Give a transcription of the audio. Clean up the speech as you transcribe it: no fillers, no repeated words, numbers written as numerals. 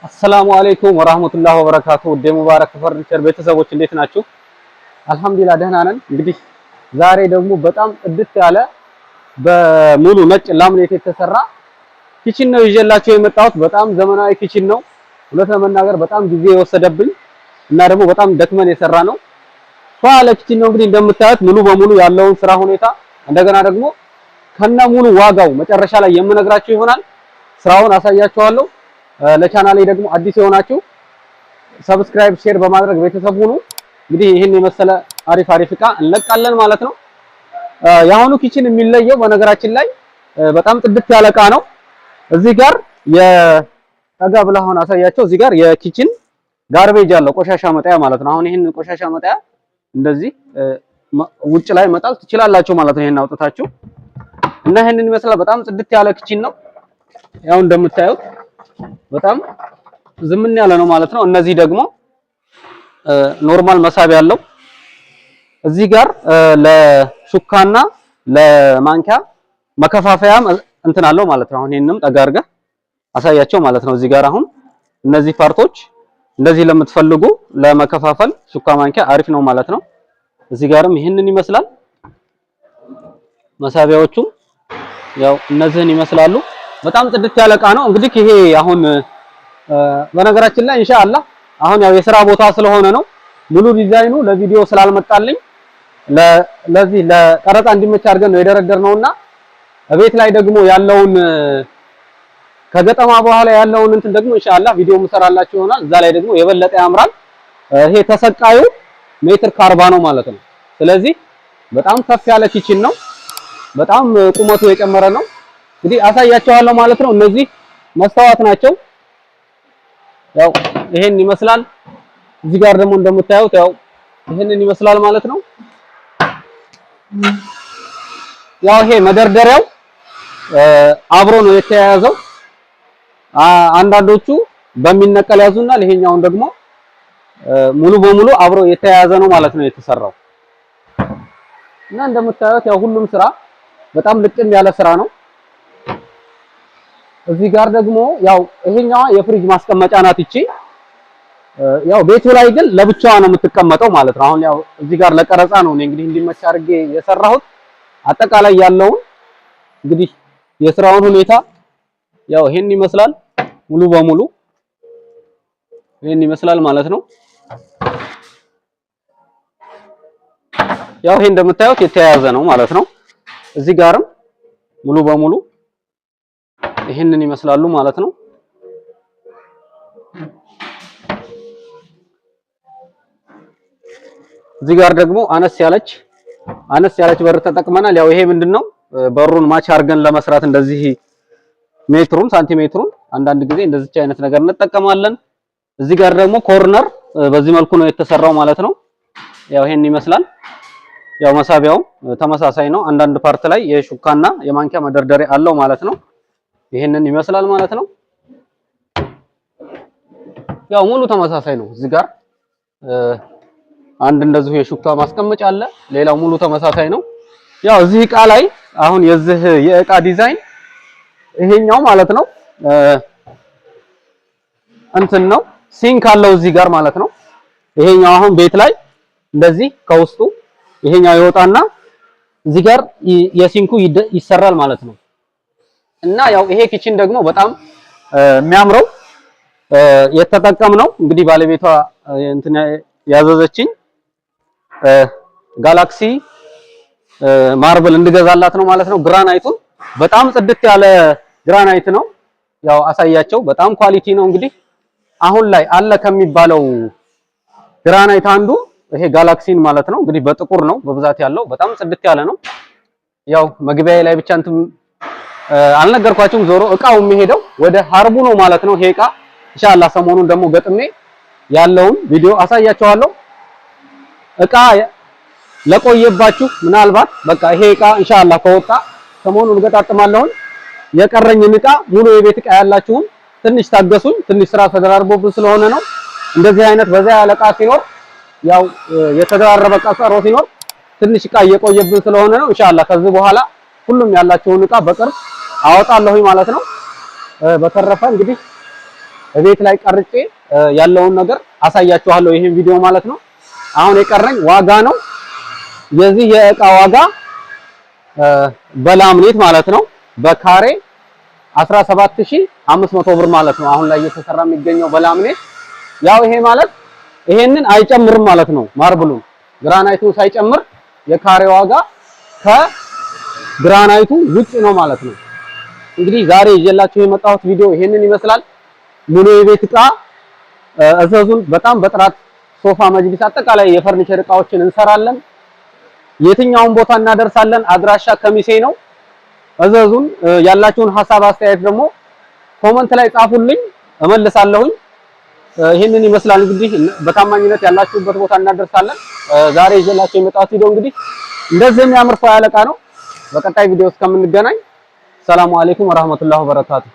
አሰላሙ አለይኩም ወራህመቱላሂ ወበረካቱ። ወደ ሙባረክ ፈርኒቸር ቤተሰቦች እንዴት ናችሁ? አልሐምዱሊላህ ደህና ነን። እንግዲህ ዛሬ ደግሞ በጣም ጽድት ያለ በሙሉ ነጭ ላምኔት የተሰራ ኪችን ነው ይዤላችሁ የመጣሁት። በጣም ዘመናዊ ኪችን ነው። እውነት ለመናገር በጣም ጊዜ የወሰደብኝ እና ደግሞ በጣም ደክመን የሰራ ነው። ፏለ ኪችን ነው። እንግዲህ እንደምታዩት ሙሉ በሙሉ ያለውን ስራ ሁኔታ እንደገና ደግሞ ከነ ሙሉ ዋጋው መጨረሻ ላይ የምነግራችሁ ይሆናል። ስራውን አሳያችኋለሁ። ለቻናሌ ደግሞ አዲስ የሆናችሁ ሰብስክራይብ፣ ሼር በማድረግ ቤተሰብ ሁኑ። እንግዲህ ይህን የመሰለ አሪፍ እቃ እንለቃለን ማለት ነው። የአሁኑ ኪችን የሚለየው በነገራችን ላይ በጣም ጽድት ያለ እቃ ነው። እዚህ ጋር የጠጋ ብለህ አሁን አሳያቸው። እዚህ ጋር የኪችን ጋርቤጅ አለው፣ ቆሻሻ መጣያ ማለት ነው። አሁን ይህን ቆሻሻ መጣያ እንደዚህ ውጭ ላይ መጣል ትችላላችሁ ማለት ነው። ይሄን አውጥታችሁ እና ይሄንን ይመስላል። በጣም ጽድት ያለ ኪችን ነው። ያው እንደምታዩት በጣም ዝምን ያለ ነው ማለት ነው። እነዚህ ደግሞ ኖርማል መሳቢያ አለው። እዚህ ጋር ለሹካና ለማንኪያ መከፋፈያ እንትን አለው ማለት ነው። አሁን ይሄንም ጠጋ አድርገህ አሳያቸው ማለት ነው። እዚህ ጋር አሁን እነዚህ ፓርቶች እንደዚህ ለምትፈልጉ ለመከፋፈል ሹካ ማንኪያ አሪፍ ነው ማለት ነው። እዚህ ጋርም ይሄንን ይመስላል። መሳቢያዎቹም ያው እነዚህን ይመስላሉ። በጣም ጽድት ያለ እቃ ነው። እንግዲህ ይሄ አሁን በነገራችን ላይ ኢንሻአላህ አሁን ያው የሥራ ቦታ ስለሆነ ነው ሙሉ ዲዛይኑ ለቪዲዮ ስላልመጣልኝ ለዚህ ለቀረጻ እንዲመች አድርገን ነው የደረደርነውና ቤት ላይ ደግሞ ያለውን ከገጠማ በኋላ ያለውን እንትን ደግሞ ኢንሻአላህ ቪዲዮ ምሰራላችሁ ይሆናል። እዛ ላይ ደግሞ የበለጠ ያምራል። ይሄ ተሰቃዩ ሜትር ከ40 ነው ማለት ነው። ስለዚህ በጣም ከፍ ያለ ኪችን ነው። በጣም ቁመቱ የጨመረ ነው። እንግዲህ አሳያቸዋለሁ ማለት ነው። እነዚህ መስታወት ናቸው። ያው ይሄን ይመስላል። እዚህ ጋር ደግሞ እንደምታዩት ያው ይሄንን ይመስላል ማለት ነው። ያው ይሄ መደርደሪያው አብሮ ነው የተያያዘው። አንዳንዶቹ በሚነቀል ያዙናል። ይሄኛውን ደግሞ ሙሉ በሙሉ አብሮ የተያያዘ ነው ማለት ነው የተሰራው እና እንደምታዩት ያው ሁሉም ስራ በጣም ልቅም ያለ ስራ ነው። እዚህ ጋር ደግሞ ያው ይሄኛዋ የፍሪጅ ማስቀመጫ ናት። እቺ ያው ቤቱ ላይ ግን ለብቻዋ ነው የምትቀመጠው ማለት ነው። አሁን ያው እዚህ ጋር ለቀረጻ ነው እኔ እንግዲህ እንዲመች አድርጌ የሰራሁት። አጠቃላይ ያለውን እንግዲህ የስራውን ሁኔታ ያው ይሄን ይመስላል። ሙሉ በሙሉ ይሄን ይመስላል ማለት ነው። ያው ይሄ እንደምታዩት የተያያዘ ነው ማለት ነው። እዚህ ጋርም ሙሉ በሙሉ ይሄንን ይመስላሉ ማለት ነው። እዚህ ጋር ደግሞ አነስ ያለች በር ተጠቅመናል። ያው ይሄ ምንድነው በሩን ማች አድርገን ለመስራት እንደዚህ ሜትሩን ሳንቲሜትሩን አንዳንድ ጊዜ እንደዚህ አይነት ነገር እንጠቀማለን። እዚህ ጋር ደግሞ ኮርነር በዚህ መልኩ ነው የተሰራው ማለት ነው። ያው ይሄን ይመስላል። ያው መሳቢያው ተመሳሳይ ነው። አንዳንድ ፓርት ላይ የሹካና የማንኪያ መደርደሪያ አለው ማለት ነው። ይሄንን ይመስላል ማለት ነው። ያው ሙሉ ተመሳሳይ ነው። እዚህ ጋር አንድ እንደዚሁ የሹካ ማስቀመጫ አለ። ሌላው ሙሉ ተመሳሳይ ነው። ያው እዚህ እቃ ላይ አሁን የዚህ የእቃ ዲዛይን ይሄኛው ማለት ነው እንትን ነው ሲንክ አለው እዚህ ጋር ማለት ነው። ይሄኛው አሁን ቤት ላይ እንደዚህ ከውስጡ ይሄኛው ይወጣና እዚህ ጋር የሲንኩ ይሰራል ማለት ነው። እና ያው ይሄ ኪችን ደግሞ በጣም የሚያምረው የተጠቀምነው እንግዲህ ባለቤቷ እንትን ያዘዘችኝ ጋላክሲ ማርብል እንድገዛላት ነው ማለት ነው። ግራናይቱን በጣም ጽድት ያለ ግራናይት ነው። ያው አሳያቸው በጣም ኳሊቲ ነው። እንግዲህ አሁን ላይ አለ ከሚባለው ግራናይት አንዱ ይሄ ጋላክሲን ማለት ነው። እንግዲህ በጥቁር ነው በብዛት ያለው በጣም ጽድት ያለ ነው። ያው መግቢያዬ ላይ ብቻ እንትን አልነገርኳችሁም። ዞሮ እቃው የሚሄደው ወደ ሀርቡ ነው ማለት ነው። ይሄ እቃ ኢንሻአላህ ሰሞኑን ደግሞ ገጥሜ ያለውን ቪዲዮ አሳያችኋለሁ። እቃ ለቆየባችሁ ምናልባት በቃ ይሄ እቃ ኢንሻአላህ ከወጣ ሰሞኑን ገጣጥማለሁ። የቀረኝን እቃ ሙሉ የቤት እቃ ያላችሁን ትንሽ ታገሱኝ። ትንሽ ስራ ተደራርቦብን ስለሆነ ነው። እንደዚህ አይነት በዛ ያለ እቃ ሲኖር ያው የተደራረበ እቃ ሲኖር ትንሽ እቃ እየቆየብን ስለሆነ ነው። ኢንሻአላህ ከዚህ በኋላ ሁሉም ያላችሁን እቃ በቅርብ አወጣለሁኝ ማለት ነው። በተረፈ እንግዲህ ቤት ላይ ቀርጬ ያለውን ነገር አሳያችኋለሁ ይሄን ቪዲዮ ማለት ነው። አሁን የቀረኝ ዋጋ ነው። የዚህ የእቃ ዋጋ በላምኔት ማለት ነው በካሬ 17500 ብር ማለት ነው። አሁን ላይ እየተሰራ የሚገኘው በላምኔት ያው ይሄ ማለት ይሄንን አይጨምርም ማለት ነው። ማርብሉን ግራናይቱን ሳይጨምር የካሬ ዋጋ ከግራናይቱ ውጭ ነው ማለት ነው። እንግዲህ ዛሬ ይዤላችሁ የመጣሁት ቪዲዮ ይሄንን ይመስላል። ሙሉ የቤት እቃ እዘዙን። በጣም በጥራት ሶፋ፣ መጅሊስ፣ አጠቃላይ የፈርኒቸር እቃዎችን እንሰራለን። የትኛውን ቦታ እናደርሳለን። አድራሻ ከሚሴ ነው። እዘዙን። ያላችሁን ሐሳብ አስተያየት ደግሞ ኮመንት ላይ ጻፉልኝ፣ እመልሳለሁኝ። ይሄንን ይመስላል እንግዲህ በታማኝነት ያላችሁበት ቦታ እናደርሳለን። ዛሬ ይዤላችሁ የመጣሁት ቪዲዮ እንግዲህ እንደዚህ የሚያምር ፏ ያለ እቃ ነው። በቀጣይ ቪዲዮ እስከምንገናኝ ሰላም አለይኩም ወራህመቱላሂ ወበረካቱ።